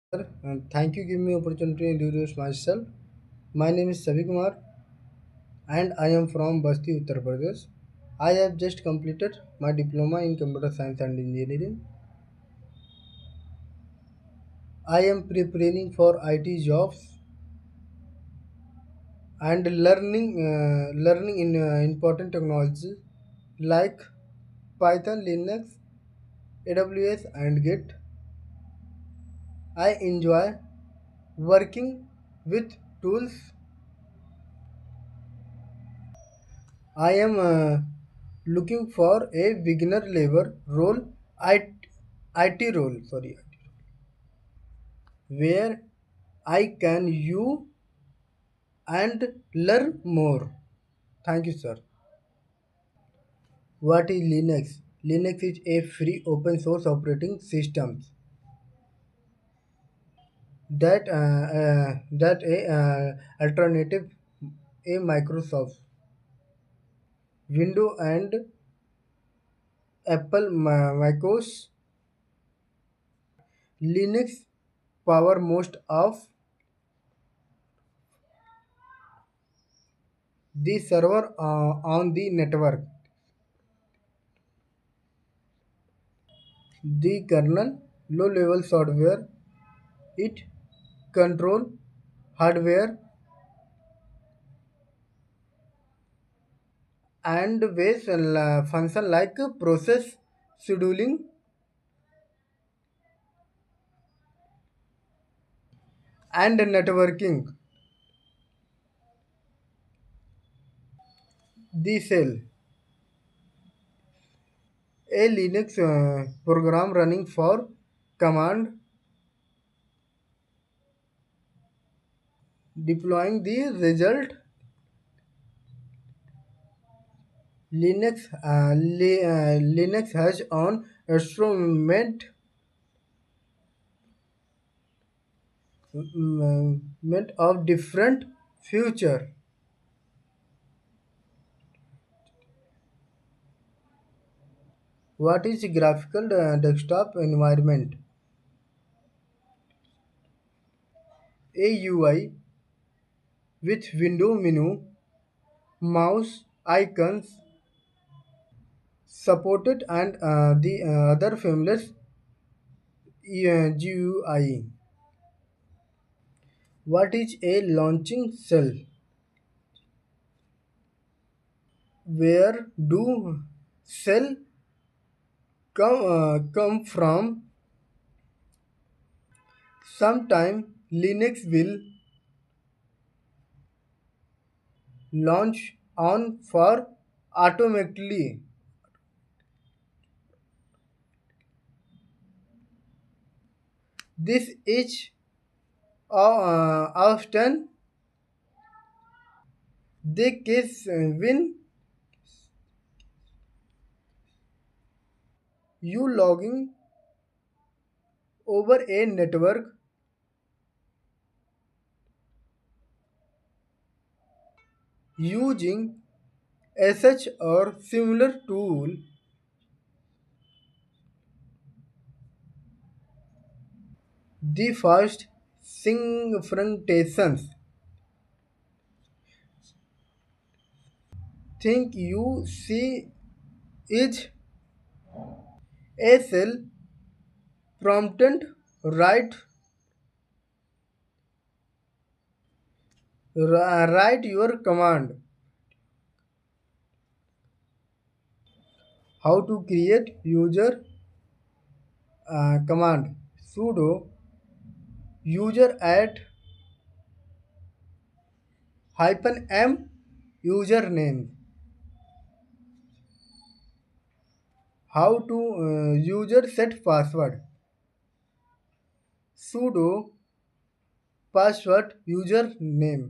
Thank you giving me opportunity to introduce myself. My name is Savi Kumar and I am from Basti, Uttar Pradesh. I have just completed my diploma in computer science and engineering. I am preparing for IT jobs and learning in important technologies like Python, Linux, AWS and Git. I enjoy working with tools. I am looking for a beginner level role, IT, IT role, sorry, where I can you and learn more. Thank you, sir. What is Linux? Linux is a free open source operating system that a alternative a Microsoft Windows and Apple macOS. Linux power most of the server on the network. The kernel, low-level software, it control hardware and base function like process scheduling and networking. The shell, a Linux program running for command, deploying the result. Linux has on instrument of different future. What is graphical desktop environment? A UI with window menu, mouse icons supported and the other familiar GUI. What is a launching cell? Where do cell come from? Sometime Linux will launch on for automatically. This is often the case when you logging over a network using SH or similar tool. The first synchronization thing you see is a cell prompted write your command. How to create user command sudo user at -m username. How to user set password sudo password username.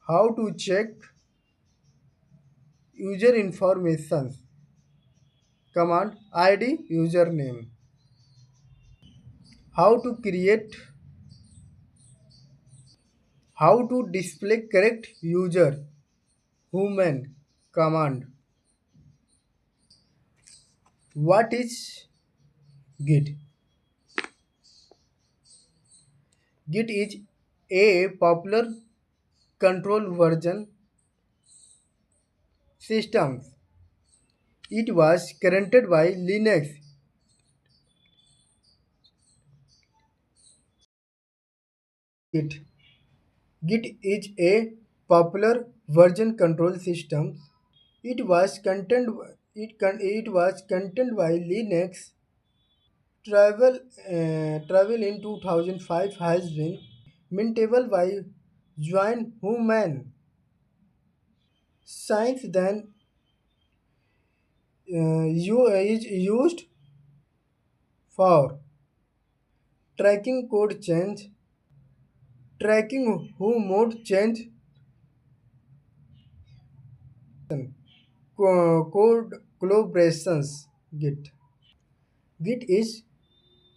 How to check user information command id username. How to create how to display correct user human command. What is git? Git is a popular control version system. It was created by Linux. Git. Git is a popular version control system. It was content. It was content by Linux. Travel in 2005 has been mintable by Joan Human. Since then, is used for tracking code change, tracking who mode change, code collaborations. Git. Git is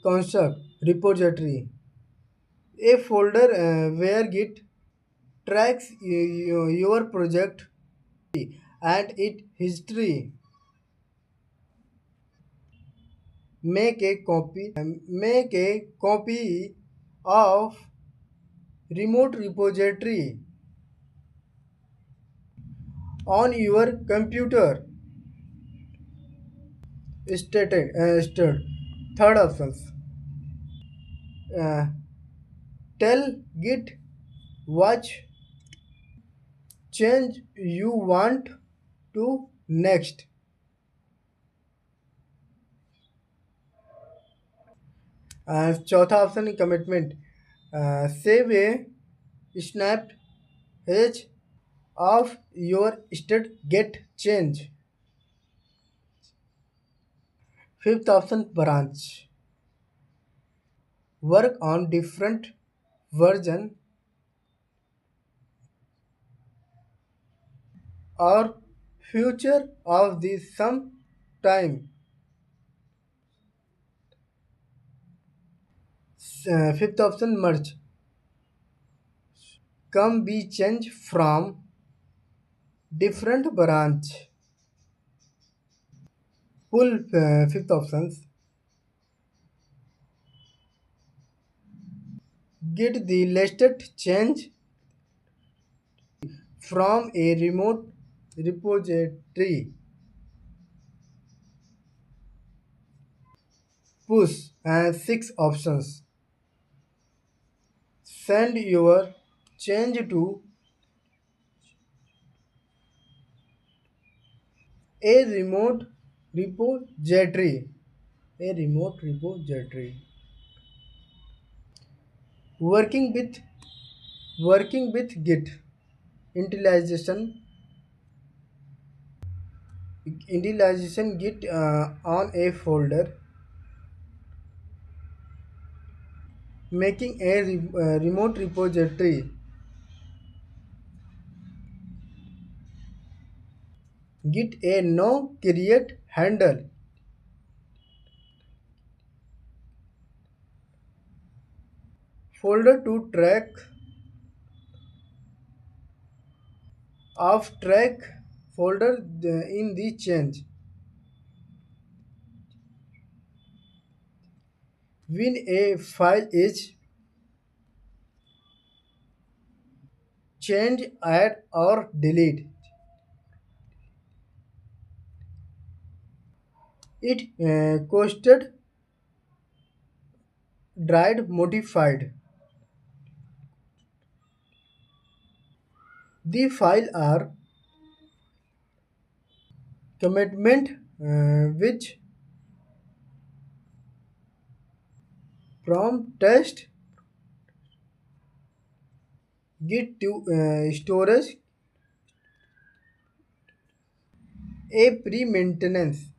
concept repository, a folder where Git tracks your project and its history. Make a copy of remote repository on your computer. State. Third options. Uh, tell Git watch change you want to next. चौथा option commitment save A snap hedge of your state get change. Fifth option branch. Work on different version or future of the some time. Fifth option merge. Come be change from different branch. Pull fifth options. Get the latest change from a remote repository. Push and six options. Send your change to a remote repository. A remote repository. Working with working with Git. Initialization. Initialization Git on a folder. Making a remote repository. Git a no create handle. Folder to track of track folder in the change. When a file is change, add or delete, it costed dried modified. The file are commitment which prompt test git to storage a pre-maintenance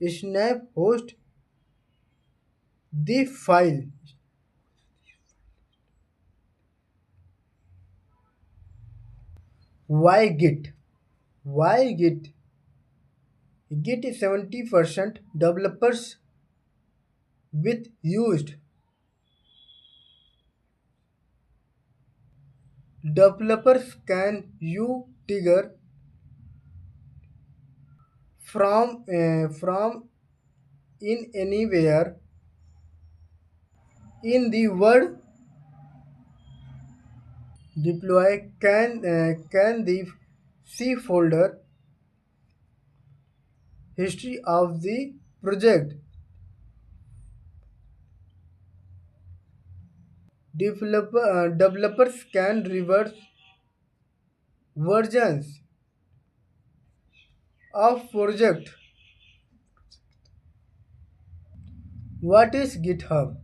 snap host the file. Why git? Why git? Git is 70% developers with used. Developers can you trigger from in anywhere In the word deploy, can the C folder history of the project. Developers can reverse versions of project. What is GitHub?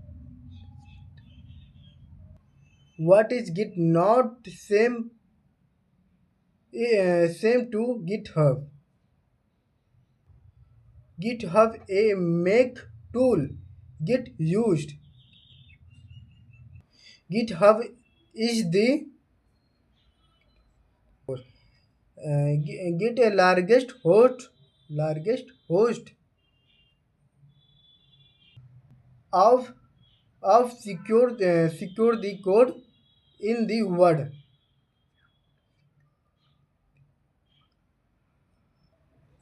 What is Git not same to GitHub? GitHub a make tool. Git used. GitHub is the Git a largest host of secure the code in the world,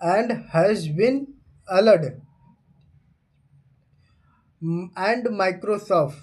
and has been allowed and Microsoft